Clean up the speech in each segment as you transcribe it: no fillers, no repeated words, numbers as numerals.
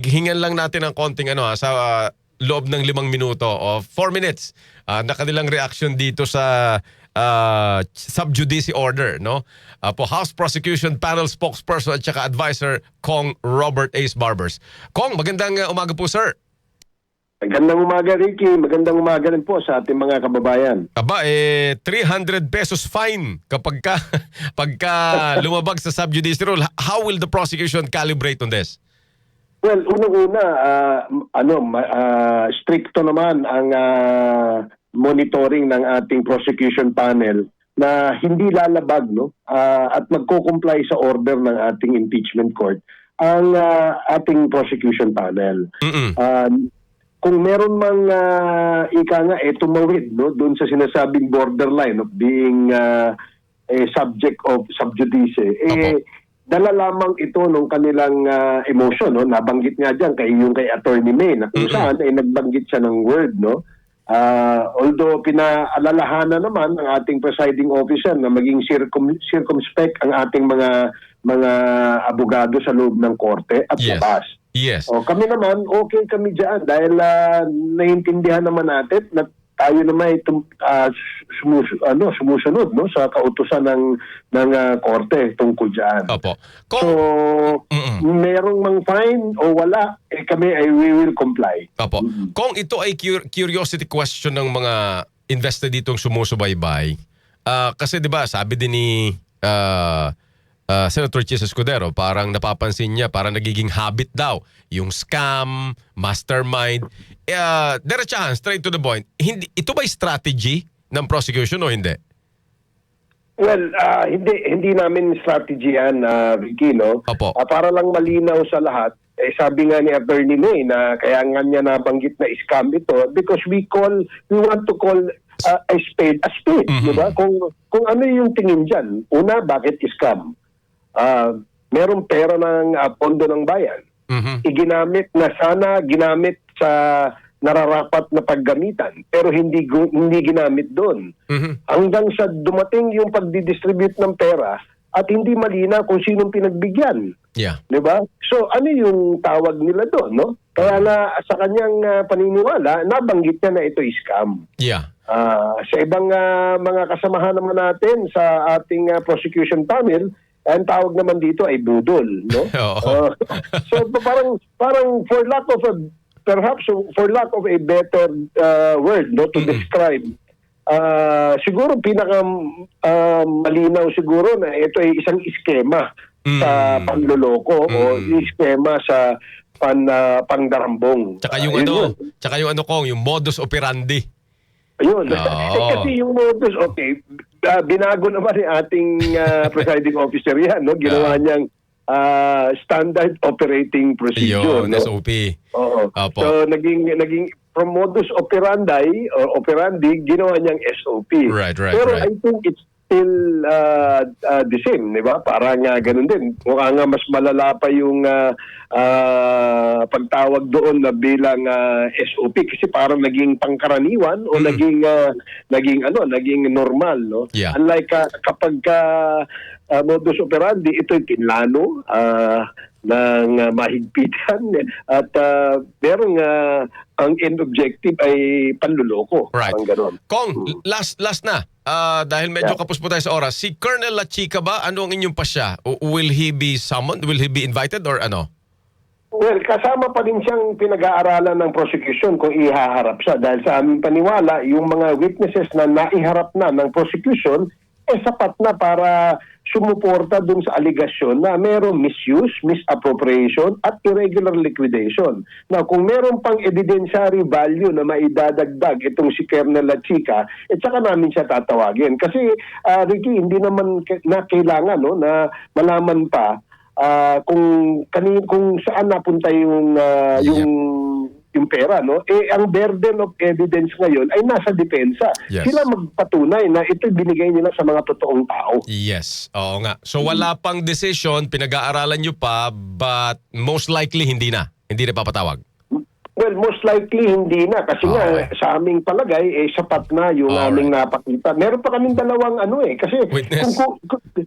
Hingan lang natin ng konting sa loob ng 5 minuto o 4 minutes na kanilang reaction dito sa sub judice order, no? Po House Prosecution Panel Spokesperson at saka Advisor Kong Robert Ace Barbers. Kong, magandang umaga po, sir. Magandang umaga, Ricky. Magandang umaga rin po sa ating mga kababayan. 300 pesos fine pagka lumabag sa sub judice rule. How will the prosecution calibrate on this? Well, unang-una, stricto naman ang monitoring ng ating prosecution panel na hindi lalabag, no, at magko-comply sa order ng ating impeachment court ang ating prosecution panel. Kung meron mang tumawid, no, doon sa sinasabing borderline of being a subject of sub judice, dala lamang ito ng kanilang emotion, no? Nabanggit nga diyan kay Attorney May na kung saan ay nagbanggit siya ng word, no? Although pinaalalahanan naman ng ating presiding officer na maging circumspect ang ating mga abogado sa loob ng korte at labas. Yes. Kami naman okay kami diyan dahil naiintindihan naman natin na tayo naman sumusunod, no, sa kautusan ng korte tungkol diyan. Opo. So, merong mang fine o wala, we will comply. Opo. Kung ito ay curiosity question ng mga investor ditong sumusubaybay, kasi 'di ba, sabi din ni Senator Chis Escudero, parang napapansin niya, parang nagiging habit daw yung scam, mastermind. Diretsahan, straight to the point. Ito ba strategy ng prosecution o hindi? Well, hindi namin strategy yan, Ricky, no? Opo. Para lang malinaw sa lahat, sabi nga ni Attorney May na kaya nga niya nabanggit na scam ito because we want to call a spade a spade, di ba? Kung ano yung tingin dyan. Una, bakit scam? Merong pera ng pondo ng bayan. Iginamit na sana ginamit sa nararapat na paggamitan pero hindi ginamit doon. Hanggang sa dumating yung pagdidistribute ng pera at hindi malinaw kung sinong pinagbigyan. Yeah. 'Di ba? So ano yung tawag nila doon, no? Kaya na sa kanyang paniniwala, nabanggit niya na ito scam. Yeah. Sa ibang mga kasamahan naman natin sa ating prosecution panel, ang tawag naman dito ay budol, no? So parang for lack of a better word, no, to describe, siguro pinaka malinaw siguro na ito ay isang iskema sa panloloko o iskema sa pangdarambong. Tsaka yung Kong, yung modus operandi. Ayun. Kasi yung modus, binago naman ni ating presiding officer yan, no? Ginawa niyang standard operating procedure. Ayun, no? SOP. Oo. Opo. So, naging from modus operandi or operandi, ginawa niyang SOP. Right. Pero I think it's still the same, di ba? Parang ganun din. Mukha nga mas malala pa yung pagtawag doon na bilang SOP kasi parang naging pangkaraniwan o naging normal, no? Yeah. Unlike kapag modus operandi, ito'y pinlano ng mahigpitan at merong ang end objective ay panluloko. Right. Parang ganon. Kong, last na. Dahil medyo kapos po tayo sa oras. Si Colonel La Chica ba? Ano ang inyong pasya? Will he be summoned? Will he be invited or ano? Well, kasama pa rin siyang pinag-aaralan ng prosecution kung ihaharap siya. Dahil sa aming paniwala, yung mga witnesses na naiharap na ng prosecution, sapat na para sumuporta dun sa aligasyon na merong misuse, misappropriation at irregular liquidation. Now, kung meron pang evidentiary value na maidadagdag itong si Colonel La Chica, saka namin siya tatawagin. Kasi, Ricky, hindi naman na kailangan, no, na malaman pa kung saan napunta yung pera, no? Ang burden of evidence ngayon ay nasa depensa. Yes. Sila magpatunay na ito binigay nila sa mga totoong tao. Yes. Oo nga. So wala pang decision, pinag-aaralan nyo pa, but most likely hindi na papatawag. Well, most likely hindi na kasi nga sa aming palagay sapat na yung aming napakita. Meron pa kaming dalawang kasi Witness.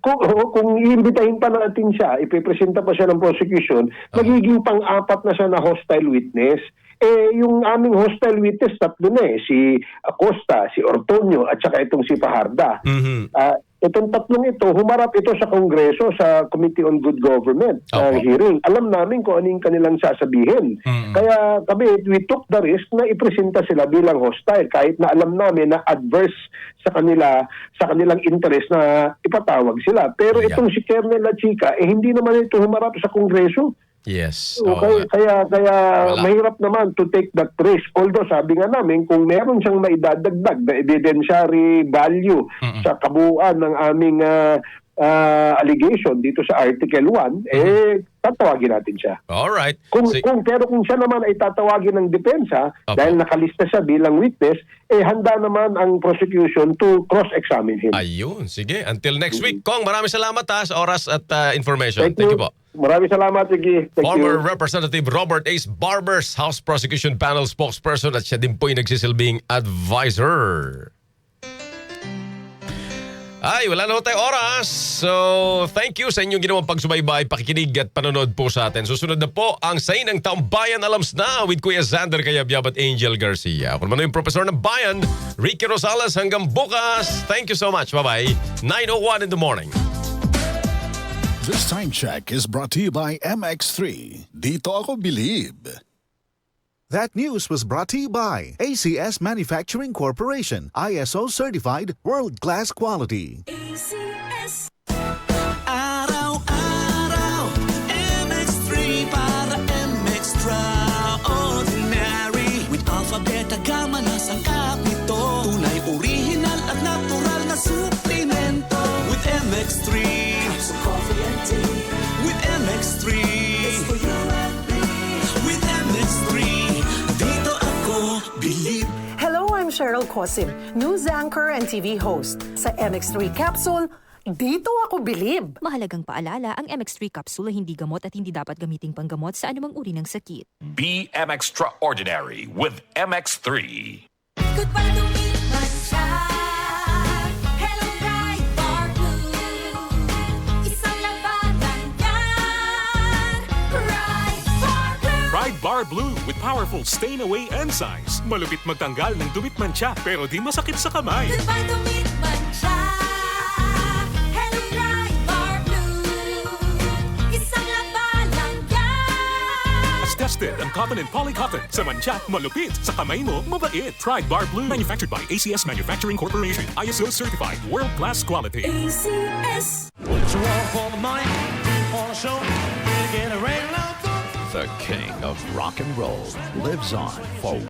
kung iimbitahin pa natin siya, ipipresenta pa siya ng prosecution, magiging pang-apat na siya na hostile witness. Yung aming hostile witness tatlo na si Acosta, si Ortonio at saka itong si Fajarda. Itong tatlong ito, humarap ito sa Kongreso, sa Committee on Good Government hearing. Alam namin kung ano yung kanilang sasabihin. Kaya kami, we took the risk na ipresenta sila bilang hostile kahit na alam namin na adverse sa kanilang interest na ipatawag sila. Pero itong si Kernel La Chica, hindi naman ito humarap sa Kongreso. Yes. Okay, kaya mahirap naman to take that risk. Although sabi nga namin, kung meron siyang maidadagdag na evidentiary value sa kabuuan ng aming allegation dito sa Article 1, tatawagin natin siya. Alright. Pero kung siya naman ay tatawagin ng depensa, dahil nakalista siya bilang witness, handa naman ang prosecution to cross-examine him. Ayun, sige. Until next week. Kong, maraming salamat sa oras at information. Thank you po. Maraming salamat, Iggy. Former Representative Robert Ace Barbers, House Prosecution Panel spokesperson at siya din po yung nagsisilbing advisor. Ay, wala na ho tayong oras. So, thank you sa inyong ginawang pagsubaybay, pakikinig at panonood po sa atin. Susunod na po ang Say ng Taong Bayan Alams Na with Kuya Xander Cayabyab at Angel Garcia. Kung ano yung professor ng bayan, Ricky Rosales, hanggang bukas. Thank you so much. Bye-bye. 9:01 in the morning. This time check is brought to you by MX3. Dito ako believe. That news was brought to you by ACS Manufacturing Corporation, ISO certified world-class quality. ACS. Araw-araw, MX3 para MX-Traordinary. With alpha, beta, gamma na sangkap nito. Tunay, original at natural na suplemento. With MX3. So coffee and tea. With MX3. It's for you and me. With MX3. Dito ako believe. Hello, I'm Cheryl Cosim, news anchor and TV host. Sa MX3 Capsule, dito ako bilib. Mahalagang paalala, ang MX3 capsule ay hindi gamot at hindi dapat gamiting panggamot sa anumang uri ng sakit. Be extraordinary with MX3. Goodbye to me, my child. Hello, bright bar blue. Isang labanan yan. Bright bar blue. Pride Bar Blue with powerful stain-away enzymes. Malupit magtanggal ng dumit mancha pero di masakit sa kamay. Goodbye to me, my child. Hello, bright bar blue. Isang labanan yan. As tested ang cotton and polycotton. Sa mancha, malupit. Sa kamay mo, mabait. Pride Bar Blue. Manufactured by ACS Manufacturing Corporation. ISO certified. World-class quality. ACS. The king of rock and roll lives on for